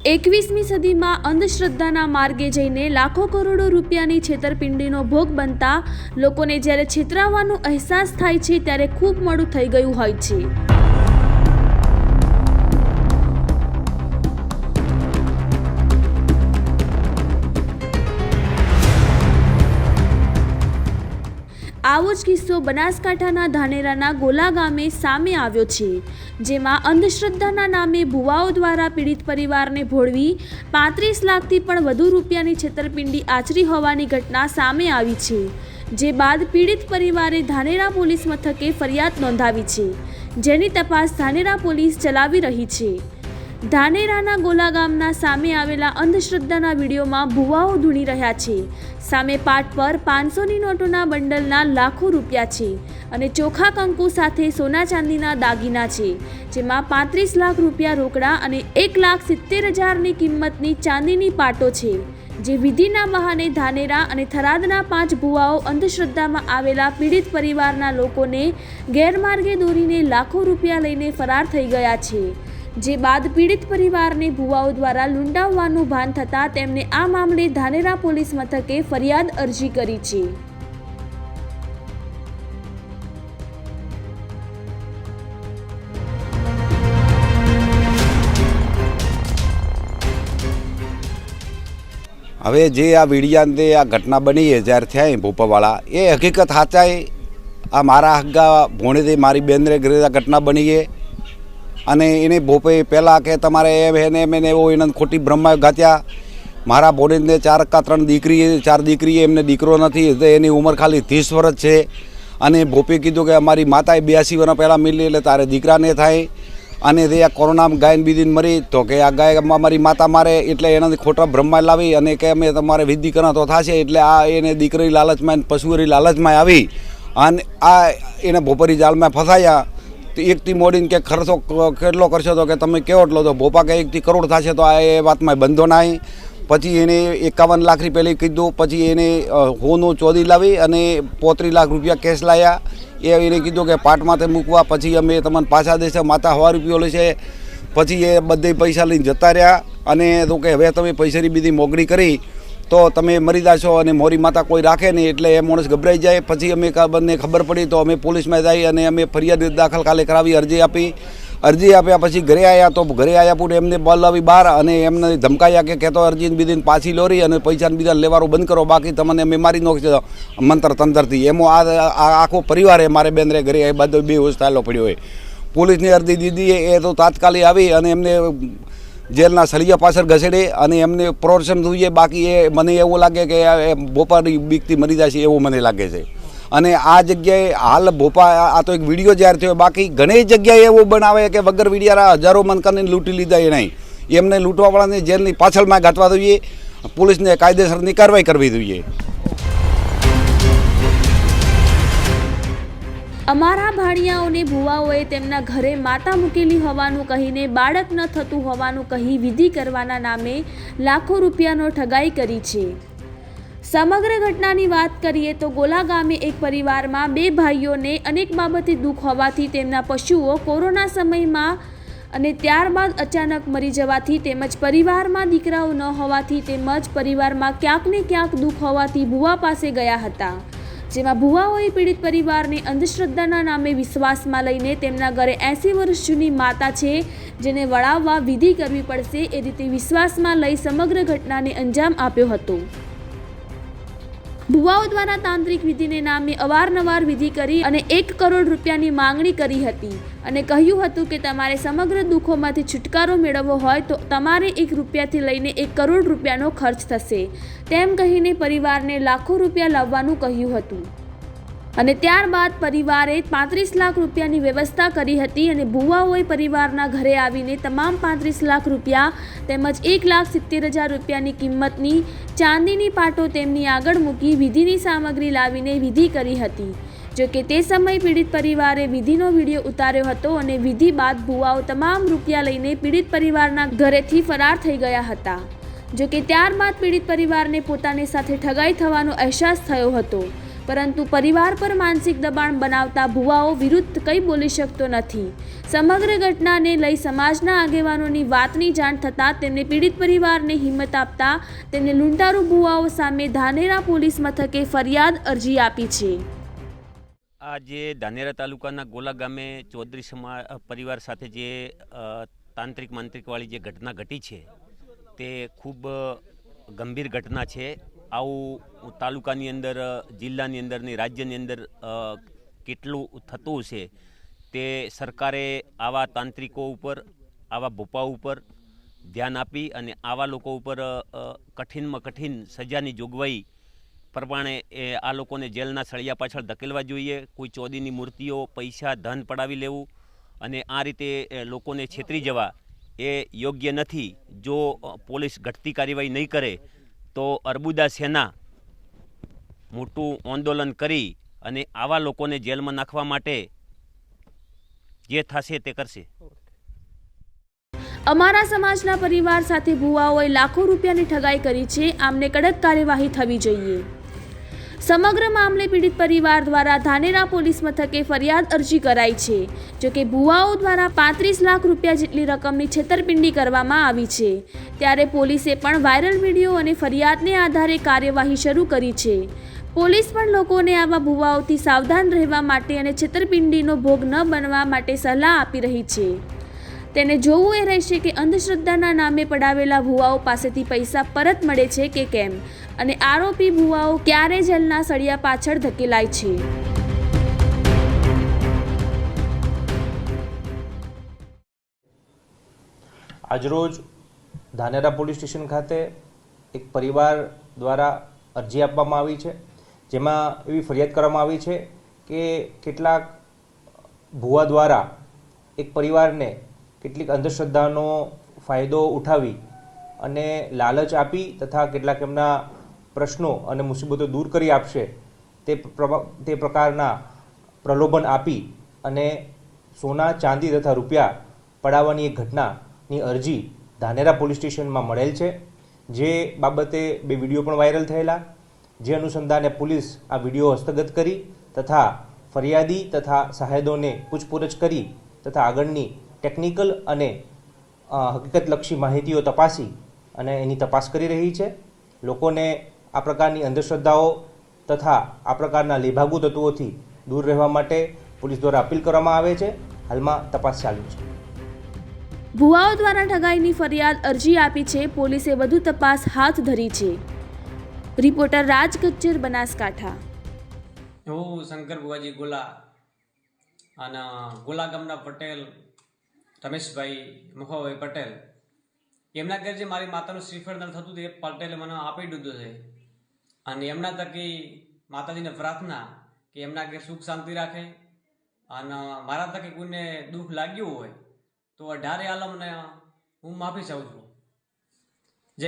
21મી સદીમાં અંધશ્રદ્ધાના માર્ગે જઈને લાખો કરોડો રૂપિયાની છેતરપિંડીનો ભોગ બનતા લોકોને જ્યારે છેતરાવાનો અહેસાસ થાય છે ત્યારે ખૂબ મોડું થઈ ગયું હોય છે। આવો જ કિસ્સો બનાસકાંઠાના ધાનેરાના ગોલા ગામે સામે આવ્યો છે, જેમાં અંધશ્રદ્ધાના નામે ભુવાઓ દ્વારા પીડિત પરિવારને ભોળવી 35 લાખથી પણ વધુ રૂપિયાની છેતરપિંડી આચરી હોવાની ઘટના સામે આવી છે। જે બાદ પીડિત પરિવારે ધાનેરા પોલીસ મથકે ફરિયાદ નોંધાવી છે, જેની તપાસ ધાનેરા પોલીસ ચલાવી રહી છે। ધાનેરાના ગોલા ગામના સામે આવેલા અંધશ્રદ્ધાના વિડીયોમાં ભુવાઓ ધૂણી રહ્યા છે। સામે પાટ પર 500ની નોટોના બંડલના લાખો રૂપિયા છે અને ચોખા કંકુ સાથે સોના ચાંદીના દાગીના છે, જેમાં 35 લાખ રૂપિયા રોકડા અને 1,70,000ની કિંમતની ચાંદીની પાટો છે। જે વિધિના બહાને ધાનેરા અને થરાદના 5 ભુવાઓ અંધશ્રદ્ધામાં આવેલા પીડિત પરિવારના લોકોને ગેરમાર્ગે દોરીને લાખો રૂપિયા લઈને ફરાર થઈ ગયા છે। જે બાદ પીડિત પરિવારને ભુવાઓ દ્વારા લૂંટાવવાનું ભાન થતાં તેમને આ મામલે ધાનેરા પોલીસ મથકે ફરિયાદ અરજી કરી છે। હવે જે આ વિડિયાને આ ઘટના બની છે જ્યારે થયા ભોપાવાળા એ હકીકત સાચાઈ આ મારા હગ્ગા ભોણેથી મારી બેનરે ઘરે આ ઘટના બની છે અને એને ભોપે પહેલાં કે તમારે એને મેં એવો એને ખોટી બ્રહ્મા ગાત્યા। મારા ભોણેજને 4 દીકરી એમને દીકરો નથી, એની ઉંમર ખાલી 30 વર્ષ છે અને ભોપે કીધું કે અમારી માતાએ 82 વર્ષ પહેલાં મિલી એટલે તારે દીકરાને થાય અને તે આ કોરોનામાં ગાયને બીજીને મરી તો કે આ ગાય અમારી માતા મારે એટલે એનાથી ખોટા બ્રહ્મા લાવી અને કે અમે તમારે વિધિકરણ તો થશે એટલે આ એને દીકરી લાલચમાં પશુરી લાલચમાં આવી અને આ એને ભોપરી જાળમાં ફસાયા। તો એકથી મોડીને કે ખર્ચો કેટલો કરશો તો કે તમે કેવો એટલો તો ભોપા કે 1 કરોડ થશે તો આ એ વાતમાં બંધો ના આવી। પછી એને 51 લાખ રૂપિયા કીધું, પછી એને હોનું ચોદી લાવી અને 35 લાખ રૂપિયા કેશ લાવ્યા। એને કીધું કે પાટમાંથી મૂકવા, પછી અમે તમને પાછા દેશે માતા 100 રૂપિયો લેશે। પછી એ બધે પૈસા લઈને જતા રહ્યા અને તો કે હવે તમે પૈસાની બીજી મોગણી કરી તો તમે મરી જાશો અને મોરી માતા કોઈ રાખે નહીં એટલે એ માણસ ગભરાઈ જાય। પછી અમે બંને ખબર પડી તો અમે પોલીસમાં જઈ અને અમે ફરિયાદ દાખલ કાલે કરાવી, અરજી આપ્યા। પછી ઘરે આવ્યા તો ઘરે આવ્યા પૂરે એમને બોલાવી બહાર અને એમને ધમકાયા કે કહેતો અરજીને બીજીને પાછી લોરી અને પૈસાને બીજા લેવાનું બંધ કરો, બાકી તમને અમે મારી નાખશો મંત્ર તંત્રથી। એમાં આ આખો પરિવારે મારે બેનરે ઘરે બધો બેહોશ થયેલો પડ્યો હોય। પોલીસની અરજી દીધી એ તો તાત્કાલિક આવી અને એમને જેલના સળિયા પાછળ ઘસેડે અને એમને પ્રોટેક્શન જોઈએ, બાકી એ મને એવું લાગે કે ભોપાની બીકથી મરી જશે એવું મને લાગે છે। અને આ જગ્યાએ હાલ ભોપા આ તો એક વિડીયો જ્યારે થયો, બાકી ઘણી જગ્યાએ એવું બનાવે કે વગર વિડીયા હજારો મનકાને લૂંટી લીધા એ નહીં, એમને લૂંટવાવાળાને જેલની પાછળમાં ગાંઠવા જોઈએ, પોલીસને કાયદેસરની કાર્યવાહી કરવી જોઈએ। અમારા ભાણિયાઓને ભુવાઓએ તેમના ઘરે માતા મૂકેલી હોવાનું કહીને બાળક ન થતું હોવાનું કહી વિધિ કરવાના નામે લાખો રૂપિયાનો ઠગાઈ કરી છે। સમગ્ર ઘટનાની વાત કરીએ તો ગોલા ગામે એક પરિવારમાં 2 ભાઈઓને અનેક બાબતે દુઃખ હોવાથી તેમના પશુઓ કોરોના સમયમાં અને ત્યારબાદ અચાનક મરી જવાથી તેમજ પરિવારમાં દીકરાઓ ન હોવાથી તેમજ પરિવારમાં ક્યાંક ને ક્યાંક દુઃખ હોવાથી ભુવા પાસે ગયા હતા, જેમાં ભુવાઓએ પીડિત પરિવારને અંધશ્રદ્ધાના નામે વિશ્વાસમાં લઈને તેમના ઘરે 80 વર્ષ જૂની માતા છે જેને વળાવવા વિધિ કરવી પડશે એ રીતે વિશ્વાસમાં લઈ સમગ્ર ઘટનાને અંજામ આપ્યો હતો। ભુવાઓ દ્વારા તાંત્રિક વિધિને નામે અવારનવાર વિધિ કરી અને 1 કરોડ રૂપિયાની માંગણી કરી હતી અને કહ્યું હતું કે તમારે સમગ્ર દુઃખોમાંથી છુટકારો મેળવવો હોય તો તમારે 1 રૂપિયાથી લઈને 1 કરોડ રૂપિયાનો ખર્ચ થશે તેમ કહીને પરિવારને લાખો રૂપિયા લાવવાનું કહ્યું હતું અને ત્યારબાદ પરિવારે 35 લાખ રૂપિયાની વ્યવસ્થા કરી હતી અને ભુવાઓએ પરિવારના ઘરે આવીને તમામ 35 લાખ રૂપિયા તેમજ 1,70,000 રૂપિયાની કિંમતની ચાંદીની પાટો તેમની આગળ મૂકી વિધિની સામગ્રી લાવીને વિધિ કરી હતી। જો કે તે સમયે પીડિત પરિવારે વિધિનો વિડીયો ઉતાર્યો હતો અને વિધિ બાદ ભુવાઓ તમામ રૂપિયા લઈને પીડિત પરિવારના ઘરેથી ફરાર થઈ ગયા હતા। જો કે ત્યારબાદ પીડિત પરિવારને પોતાની સાથે ઠગાઈ થવાનો અહેસાસ થયો હતો પરંતુ પરિવાર પર માનસિક દબાણ બનાવતા ભુવાઓ વિરુદ્ધ કંઈ બોલી શકતો નથી. સમગ્ર ઘટનાને લઈ સમાજના આગેવાનોની વાતની જાણ થતાં તેમને પીડિત પરિવારને હિંમત આપતા તેમને લૂંટારૂ ભુવાઓ સામે ધાનેરા પોલીસ મથકે ફરિયાદ અરજી આપી છે. આજે ધાનેરા તાલુકાના ગોલા ગામે ચૌધરી પરિવાર સાથે જે તાંત્રિક માંત્રિકવાળી જે ઘટના ઘટી છે તે ખૂબ ગંભીર ઘટના છે. આવું તાલુકાની અંદર, જિલ્લાની અંદર ને રાજ્યની અંદર કેટલું થતું છે તે સરકારે આવા તાંત્રિકો ઉપર, આવા ભોપાઓ ઉપર ધ્યાન આપી અને આવા લોકો ઉપર કઠિનમાં કઠિન સજાની જોગવાઈ પ્રમાણે આ લોકોને જેલના સળિયા પાછળ ધકેલવા જોઈએ. કોઈ ચોદીની મૂર્તિઓ, પૈસા, ધન પડાવી લેવું અને આ રીતે લોકોને છેતરી જવા એ યોગ્ય નથી. જો પોલીસ ઘટતી કાર્યવાહી નહીં કરે તો અર્બુદા સેના મોટું આંદોલન કરી અને આવા લોકોને જેલમાં નાખવા માટે જે થશે તે કરશે. અમારા સમાજના પરિવાર સાથે ભુવાઓએ લાખો રૂપિયાની ઠગાઈ કરી છે. આમને કડક કાર્યવાહી થવી જોઈએ. સમગ્ર મામલે પીડિત પરિવાર દ્વારા ધાનેરા પોલીસ મથકે ફરિયાદ અરજી કરાઈ છે. જોકે ભુવાઓ દ્વારા 35 લાખ રૂપિયા જેટલી રકમની છેતરપિંડી કરવામાં આવી છે. ત્યારે પોલીસે પણ વાયરલ વિડીયો અને ફરિયાદને આધારે કાર્યવાહી શરૂ કરી છે. પોલીસ પણ લોકોને આવા ભુવાઓથી સાવધાન રહેવા માટે અને છેતરપિંડીનો ભોગ ન બનવા માટે સલાહ આપી રહી છે. તેને જોવું એ રહેશે કે અંધશ્રદ્ધાના નામે પડાવેલા ભુવાઓ પાસેથી પૈસા પરત મળે છે કે કેમ, અને આરોપી ભુવાઓ ક્યારે જેલના સળિયા પાછળ ધકેલાય છે. આજરોજ ધાનેરા પોલીસ સ્ટેશન ખાતે એક પરિવાર દ્વારા અરજી આપવામાં આવી છે, જેમાં એવી ફરિયાદ કરવામાં આવી છે કે કેટલાક ભુવા દ્વારા એક પરિવારને કેટલીક અંધશ્રદ્ધાનો ફાયદો ઉઠાવી અને લાલચ આપી તથા કેટલાક એમના પ્રશ્નો અને મુસીબતો દૂર કરી આપશે તે પ્રકારના પ્રલોભન આપી અને સોના, ચાંદી તથા રૂપિયા પડાવવાની એક ઘટનાની અરજી ધાનેરા પોલીસ સ્ટેશનમાં મળેલ છે. જે બાબતે 2 વિડીયો પણ વાયરલ થયેલા, જે અનુસંધાને પોલીસ આ વિડીયો હસ્તગત કરી તથા ફરિયાદી તથા સહાયદોને પૂછપરછ કરી તથા આગળની ટેકનિકલ અને હકીકતલક્ષી માહિતીઓ તપાસી અને એની તપાસ કરી રહી છે. લોકોને આ પ્રકારની અંધશ્રદ્ધાઓ તથા આ પ્રકારના લેભાગુ તત્વોથી દૂર રહેવા માટે પોલીસ દ્વારા અપીલ કરવામાં આવે છે. હાલમાં તપાસ ચાલુ છે. ભુવાઓ દ્વારા ઠગાઈની ફરિયાદ અરજી આપી છે. પોલીસે વધુ તપાસ હાથ ધરી છે. રિપોર્ટર રાજ કચ્છર, બનાસકાંઠા. હું શંકર બુવાજી ગોલા અને ગોલા ગામના પટેલ રમેશભાઈ મુખાભાઈ પટેલ, એમના ઘરે જે મારી માતાનું શ્રીફળ થતું હતું એ પટેલે મને આપી દીધું છે. અને એમના થકી માતાજીને પ્રાર્થના કે એમના ઘેર સુખ શાંતિ રાખે અને મારા થકી કોઈને દુઃખ લાગ્યું હોય તો 18 આલમને હું માફી ચાહું છું.